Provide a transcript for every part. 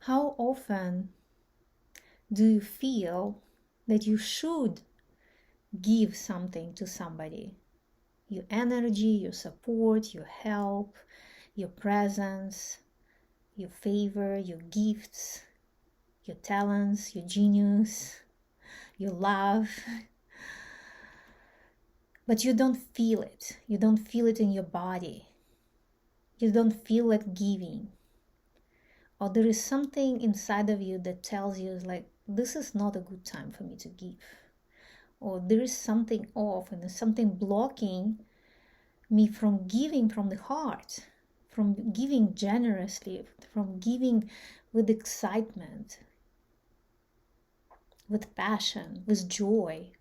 How often do you feel that you should give something to somebody? Your energy, your support, your help, your presence, your favor, your gifts, your talents, your genius, your love. But you don't feel it. You don't feel it in your body. You don't feel like giving. Or there is something inside of you that tells you, like, this is not a good time for me to give. Or there is something off and there's something blocking me from giving from the heart, from giving generously, from giving with excitement, with passion, with joy.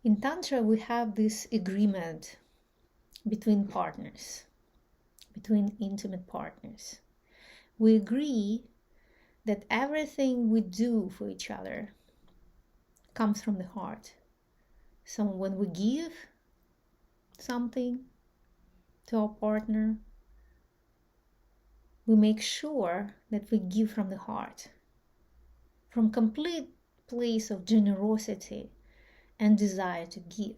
In Tantra, we have this agreement between partners, between intimate partners. We agree that everything we do for each other comes from the heart. So when we give something to our partner, we make sure that we give from the heart, from complete place of generosity and desire to give.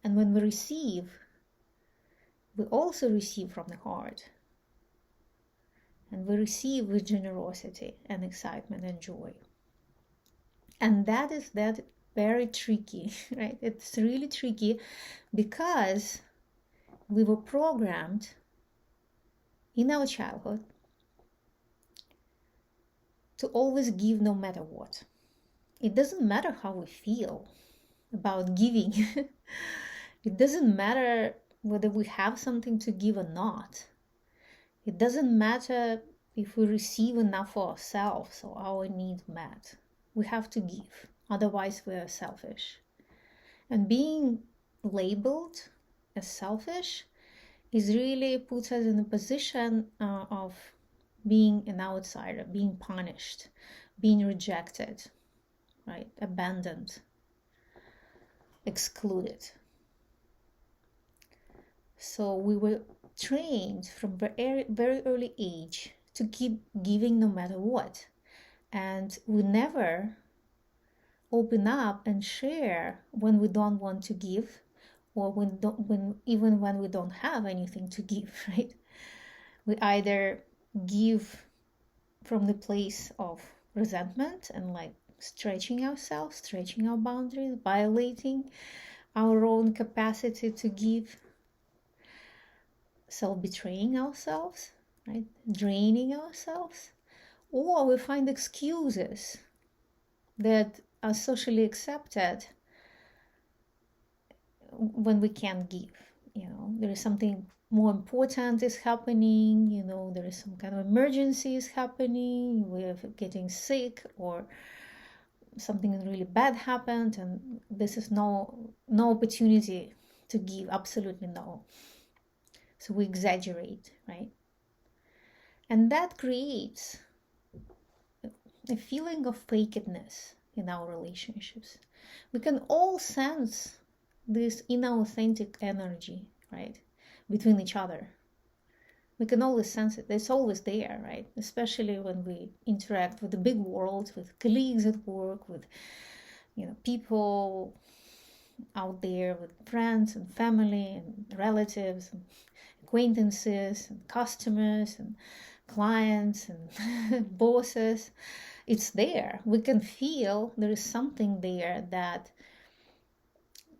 And when we receive, we also receive from the heart. And we receive with generosity and excitement and joy. And that is very tricky, right? It's really tricky because we were programmed in our childhood to always give no matter what. It doesn't matter how we feel about giving. It doesn't matter whether we have something to give or not. It doesn't matter if we receive enough for ourselves or our needs met. We have to give, otherwise we are selfish. And being labeled as selfish is really puts us in a position of being an outsider, being punished, being rejected, right? Abandoned, excluded. So we were trained from very, very early age to keep giving no matter what. And we never open up and share when we don't want to give, or even when we don't have anything to give, right? We either give from the place of resentment and like stretching ourselves, stretching our boundaries, violating our own capacity to give, self-betraying ourselves, right? Draining ourselves. Or we find excuses that are socially accepted when we can't give. There is something more important is happening, there is some kind of emergency is happening, we're getting sick, or something really bad happened, and this is no opportunity to give, absolutely no. So we exaggerate, right? And that creates a feeling of fakedness in our relationships. We can all sense this inauthentic energy, right, between each other. We can always sense it. It's always there, right? Especially when we interact with the big world, with colleagues at work, with people out there, with friends and family and relatives and acquaintances and customers and clients and bosses. It's there. We can feel there is something there that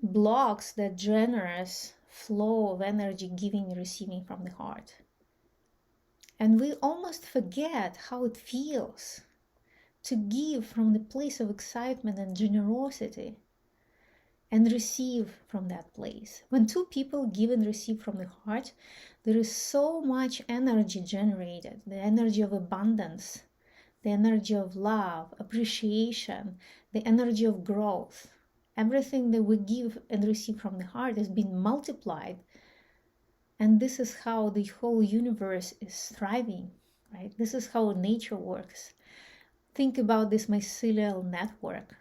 blocks that generous flow of energy giving and receiving from the heart. And we almost forget how it feels to give from the place of excitement and generosity and receive from that place. When two people give and receive from the heart, there is so much energy generated, the energy of abundance, the energy of love, appreciation, the energy of growth. Everything that we give and receive from the heart has been multiplied. And this is how the whole universe is thriving, right? This is how nature works. Think about this mycelial network.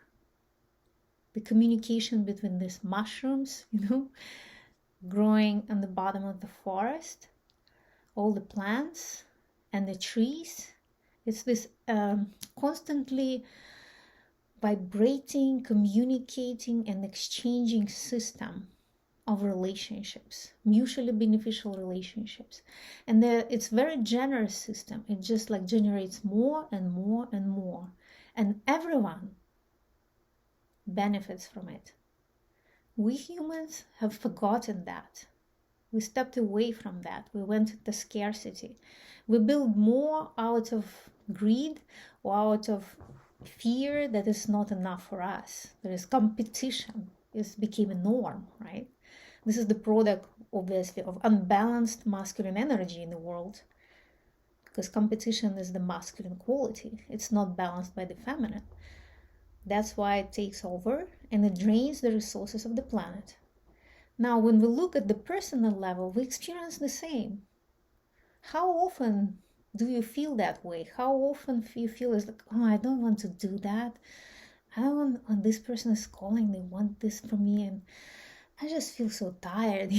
The communication between these mushrooms, growing on the bottom of the forest, all the plants, and the trees. It's this constantly vibrating, communicating, and exchanging system of relationships, mutually beneficial relationships. And it's very generous system. It just like generates more and more and more. And everyone benefits from it. We humans have forgotten that. We stepped away from that. We went into scarcity. We build more out of greed or out of fear that is not enough for us. There is competition. It became a norm, right? This is the product, obviously, of unbalanced masculine energy in the world, because competition is the masculine quality. It's not balanced by the feminine. That's why it takes over and it drains the resources of the planet. Now, when we look at the personal level, we experience the same. How often do you feel that way? How often do you feel it's like, oh, I don't want to do that. I don't want, when this person is calling, they want this from me, and I just feel so tired.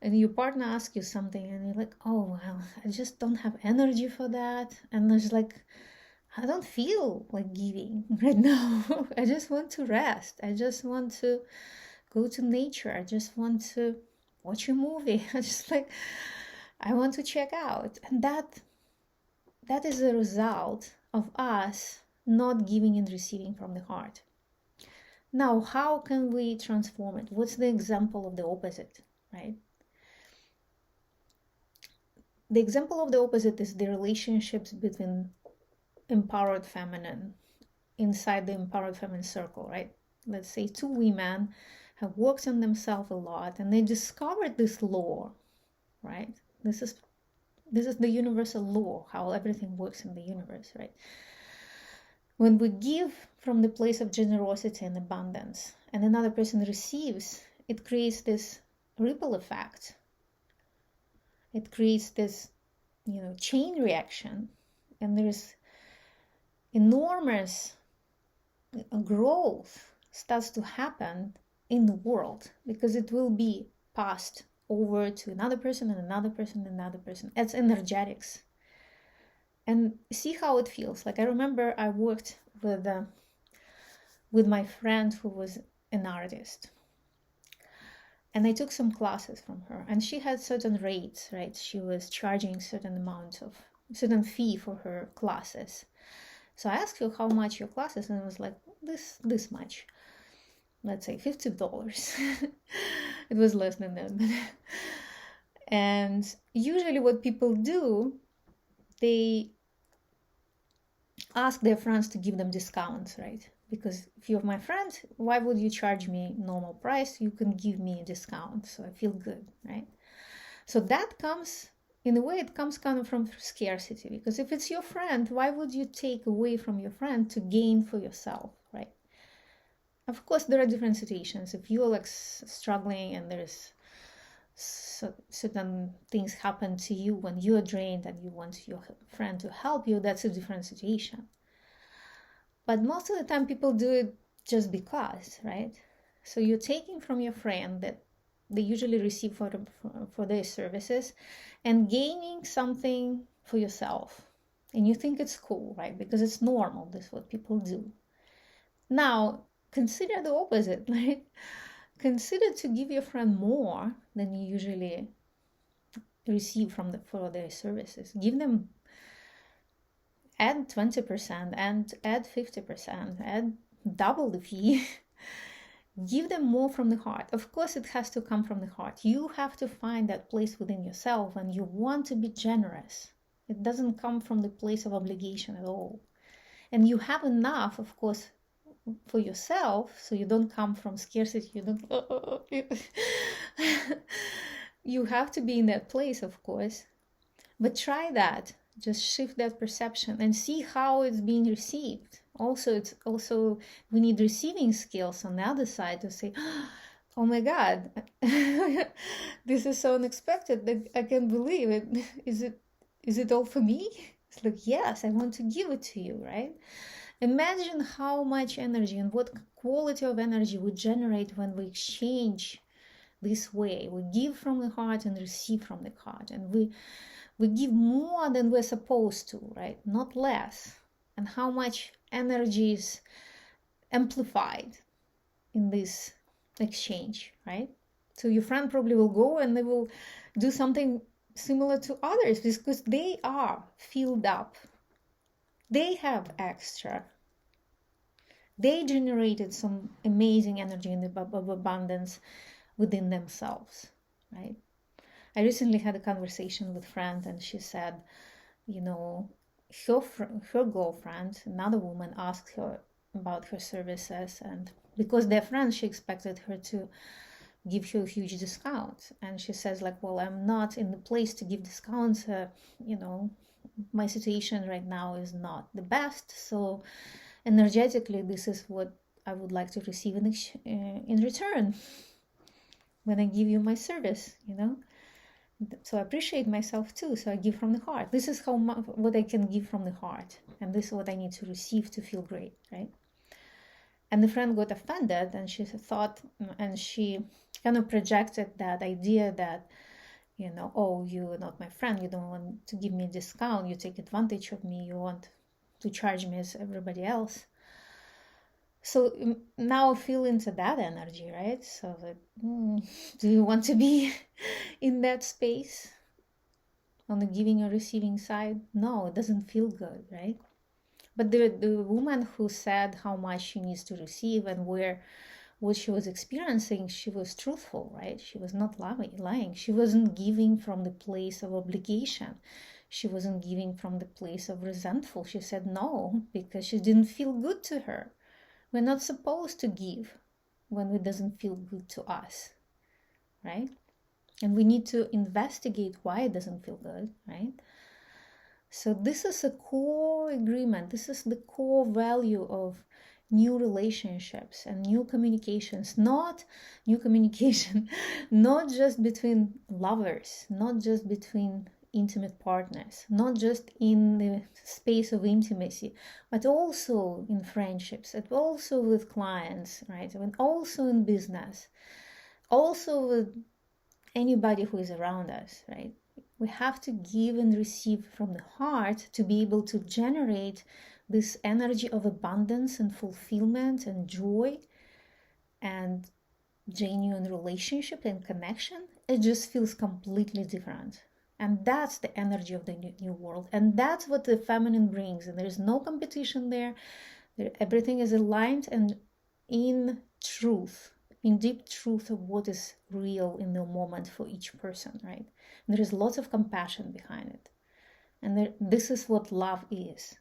And your partner asks you something and you're like, oh, well, I just don't have energy for that. And it's like, I don't feel like giving right now. I just want to rest. I just want to go to nature. I just want to watch a movie. I want to check out. And that is a result of us not giving and receiving from the heart. Now, how can we transform it? What's the example of the opposite, right? The example of the opposite is the relationships between empowered feminine inside the empowered feminine circle, right? Let's say two women have worked on themselves a lot and they discovered this law, right? This is the universal law, how everything works in the universe, right? When we give from the place of generosity and abundance and another person receives, it creates this ripple effect. It creates this, chain reaction, and there's enormous growth starts to happen in the world, because it will be passed over to another person and another person and another person. It's energetics. And see how it feels. Like I remember I worked with my friend who was an artist. And I took some classes from her, and she had certain rates, right? She was charging certain fee for her classes. So I asked her how much your classes, and it was like this much. Let's say $50. It was less than that. And usually what people do, they ask their friends to give them discounts, right? Because if you're my friend, why would you charge me normal price? You can give me a discount, so I feel good, right? So that comes, in a way, it comes kind of from scarcity, because if it's your friend, why would you take away from your friend to gain for yourself, right? Of course, there are different situations. If you're like struggling and there's certain things happen to you when you're drained and you want your friend to help you, that's a different situation. But most of the time people do it just because, right? So you're taking from your friend that they usually receive for their services and gaining something for yourself. And you think it's cool, right? Because it's normal. This is what people do. Now, consider the opposite, right? Consider to give your friend more than you usually receive for their services. Give them, add 20% and add 50%, add double the fee. Give them more from the heart. Of course, it has to come from the heart. You have to find that place within yourself, and you want to be generous. It doesn't come from the place of obligation at all. And you have enough, of course, for yourself, so you don't come from scarcity. You don't. You have to be in that place, of course. But try that. Just shift that perception and see how it's being received. Also, we need receiving skills on the other side to say, oh my God, this is so unexpected. I can't believe it. Is it all for me? It's like, yes, I want to give it to you, right? Imagine how much energy and what quality of energy we generate when we exchange this way. We give from the heart and receive from the heart, and we give more than we're supposed to, right? Not less. And how much energy is amplified in this exchange, right? So your friend probably will go and they will do something similar to others because they are filled up. They have extra. They generated some amazing energy of abundance within themselves, right? I recently had a conversation with a friend, and she said, you know, her girlfriend, another woman, asked her about her services, and because they're friends, she expected her to give her a huge discount. And she says, like, well, I'm not in the place to give discounts. My situation right now is not the best. So energetically, this is what I would like to receive in return when I give you my service, So I appreciate myself too. So I give from the heart. This is what I can give from the heart. And this is what I need to receive to feel great, right? And the friend got offended, and she thought, and she kind of projected that idea that, oh, you're not my friend. You don't want to give me a discount. You take advantage of me. You want to charge me as everybody else. So now I feel into that energy, right? So like, do you want to be in that space on the giving or receiving side? No, it doesn't feel good, right? But the woman who said how much she needs to receive and what she was experiencing, she was truthful, right? She was not lying. She wasn't giving from the place of obligation. She wasn't giving from the place of resentful. She said no because she didn't feel good to her. We're not supposed to give when it doesn't feel good to us, right? And we need to investigate why it doesn't feel good, right? So this is a core agreement. This is the core value of new relationships and new communications. Not new communication, not just between lovers, not just between intimate partners, not just in the space of intimacy, but also in friendships, and also with clients, right? And also in business, also with anybody who is around us, right? We have to give and receive from the heart to be able to generate this energy of abundance and fulfillment and joy and genuine relationship and connection. It just feels completely different. And that's the energy of the new world. And that's what the feminine brings. And there's no competition there. Everything is aligned and in truth, in deep truth of what is real in the moment for each person, right? And there is lots of compassion behind it. And this is what love is.